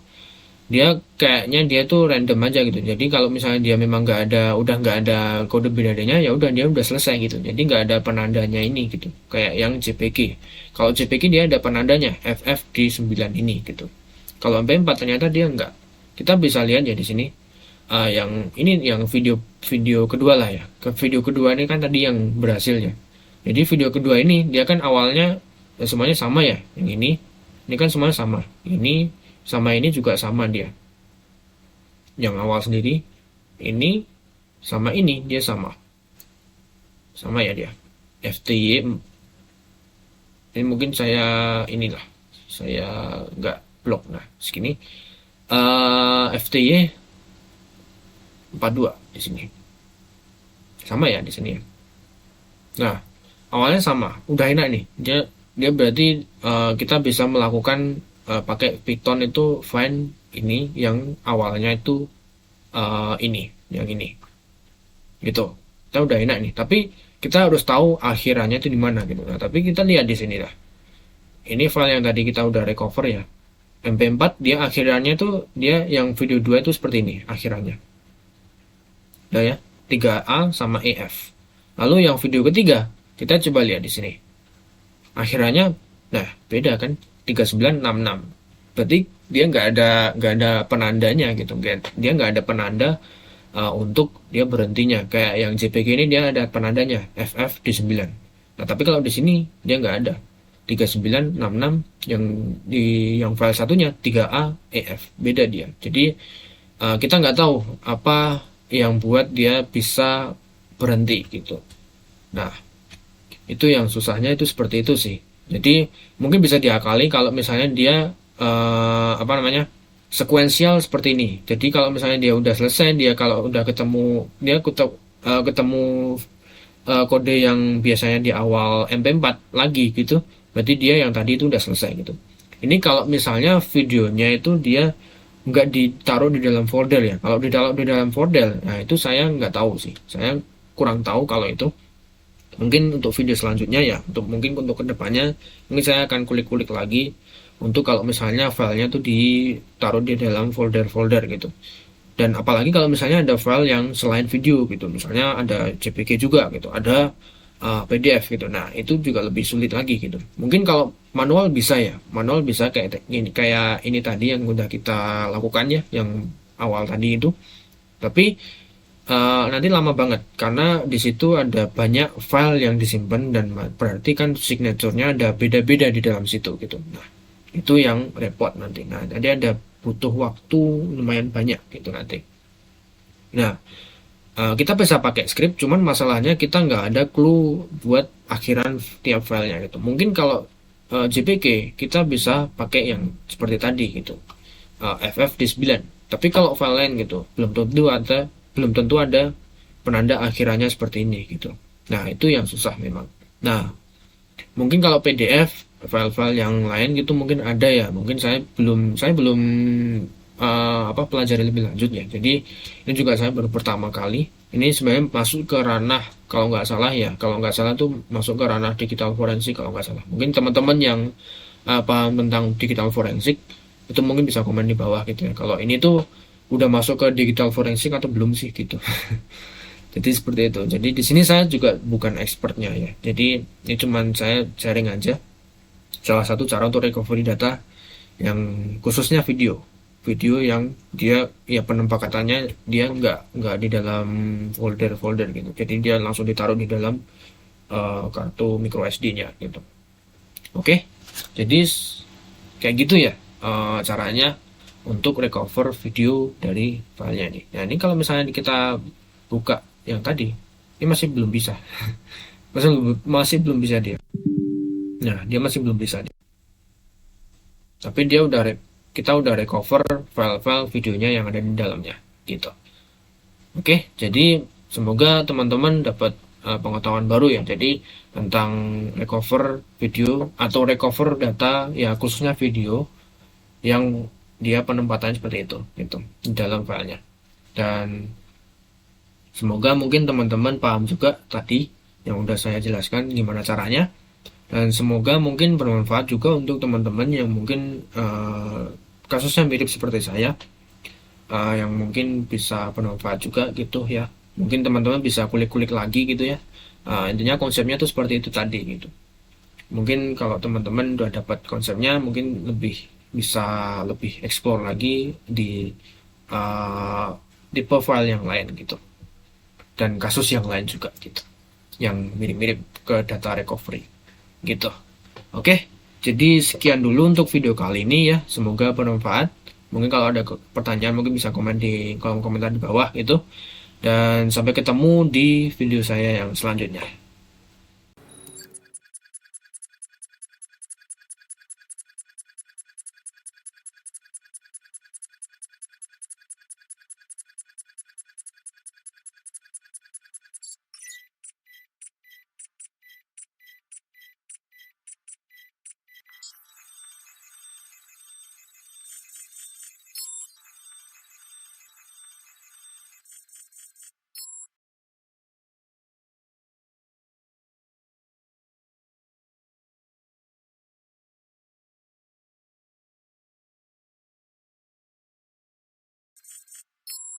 Dia kayaknya dia tuh random aja gitu. Jadi kalau misalnya dia memang udah nggak ada kode binarinya, ya udah dia udah selesai gitu. Jadi nggak ada penandanya ini gitu. Kayak yang JPG. Kalau JPG dia ada penandanya FFD9 ini gitu. Kalau MP4 ternyata dia nggak. Kita bisa lihat ya di sini yang ini yang video kedua lah ya. Ke video kedua ini kan tadi yang berhasilnya. Jadi video kedua ini dia kan awalnya ya semuanya sama ya. Yang ini kan semuanya sama. Ini sama ini juga sama dia. Yang awal sendiri ini sama ini dia sama. Sama ya dia. FTY ini mungkin saya inilah. Saya nggak blok nah segini. FTY 42 di sini. Sama ya di sini ya. Nah, awalnya sama, udah enak nih. Dia berarti kita bisa melakukan pakai Python itu find ini yang awalnya itu ini, yang ini. Gitu. Kita udah enak nih, tapi kita harus tahu akhirannya itu di mana gitu. Nah, tapi kita lihat di sini lah. Ini file yang tadi kita udah recover ya. MP4 dia akhirannya tuh dia yang video 2 itu seperti ini akhirannya. Udah ya, 3A sama EF. Lalu yang video ketiga, kita coba lihat di sini. Akhirannya nah, beda kan? 3966. Berarti dia nggak ada penandanya gitu. Dia nggak ada penanda untuk dia berhentinya. Kayak yang JPG ini dia ada penandanya FF di 9. Nah, tapi kalau di sini dia nggak ada. 3966 yang di yang file satunya 3A EF beda dia. Jadi kita nggak tahu apa yang buat dia bisa berhenti gitu. Nah, itu yang susahnya itu seperti itu sih. Jadi mungkin bisa diakali kalau misalnya dia apa namanya sekuensial seperti ini. Jadi kalau misalnya dia udah selesai, dia kalau udah ketemu dia ketemu kode yang biasanya di awal MP4 lagi gitu, berarti dia yang tadi itu udah selesai gitu. Ini kalau misalnya videonya itu dia nggak ditaruh di dalam folder ya. Kalau ditaruh di dalam folder, nah itu saya nggak tahu sih. Saya kurang tahu kalau itu. Mungkin untuk video selanjutnya ya, mungkin untuk kedepannya, mungkin saya akan kulik-kulik lagi untuk kalau misalnya filenya tuh ditaruh di dalam folder-folder gitu. Dan apalagi kalau misalnya ada file yang selain video gitu, misalnya ada JPG juga gitu, ada PDF gitu. Nah, itu juga lebih sulit lagi gitu. Mungkin kalau manual bisa ya, manual bisa kayak ini tadi yang udah kita lakukan ya, yang awal tadi itu. Tapi nanti lama banget karena di situ ada banyak file yang disimpan dan berarti kan signaturenya ada beda-beda di dalam situ gitu. Nah, itu yang repot nanti. Nah, jadi ada butuh waktu lumayan banyak gitu nanti. Nah, kita bisa pakai script, cuman masalahnya kita nggak ada clue buat akhiran tiap filenya gitu. Mungkin kalau JPG kita bisa pakai yang seperti tadi gitu, FFD9. Tapi kalau file lain gitu, belum tentu ada penanda akhirannya seperti ini gitu. Nah, itu yang susah memang. Nah, mungkin kalau PDF file-file yang lain gitu mungkin ada ya. Mungkin saya belum pelajari lebih lanjut ya. Jadi ini juga saya baru pertama kali. Ini sebenarnya masuk ke ranah, kalau nggak salah tuh masuk ke ranah digital forensik kalau nggak salah. Mungkin teman-teman yang paham tentang digital forensik itu mungkin bisa komen di bawah gitu ya. Kalau ini tuh udah masuk ke digital forensik atau belum sih gitu. Jadi seperti itu. Jadi di sini saya juga bukan expertnya ya. Jadi ini cuman saya sharing aja salah satu cara untuk recovery data yang khususnya video yang dia ya penempakatannya dia nggak di dalam folder gitu. Jadi dia langsung ditaruh di dalam kartu micro SD-nya gitu. Oke. Jadi kayak gitu ya caranya untuk recover video dari filenya ini. Nah, ini kalau misalnya kita buka yang tadi, ini masih belum bisa. masih belum bisa dia. Nah, dia masih belum bisa dia. Tapi kita udah recover file-file videonya yang ada di dalamnya gitu. Oke, jadi semoga teman-teman dapat pengetahuan baru ya. Jadi tentang recover video atau recover data ya khususnya video yang dia penempatan seperti itu gitu di dalam filenya. Dan semoga mungkin teman-teman paham juga tadi yang udah saya jelaskan gimana caranya. Dan semoga mungkin bermanfaat juga untuk teman-teman yang mungkin kasusnya mirip seperti saya, yang mungkin bisa bermanfaat juga gitu ya. Mungkin teman-teman bisa kulik-kulik lagi gitu ya. Intinya konsepnya tuh seperti itu tadi gitu. Mungkin kalau teman-teman udah dapat konsepnya, mungkin bisa lebih explore lagi di profile yang lain gitu. Dan kasus yang lain juga gitu. Yang mirip-mirip ke data recovery gitu. Oke, jadi sekian dulu untuk video kali ini ya. Semoga bermanfaat. Mungkin kalau ada pertanyaan mungkin bisa komen di kolom komentar di bawah gitu. Dan sampai ketemu di video saya yang selanjutnya.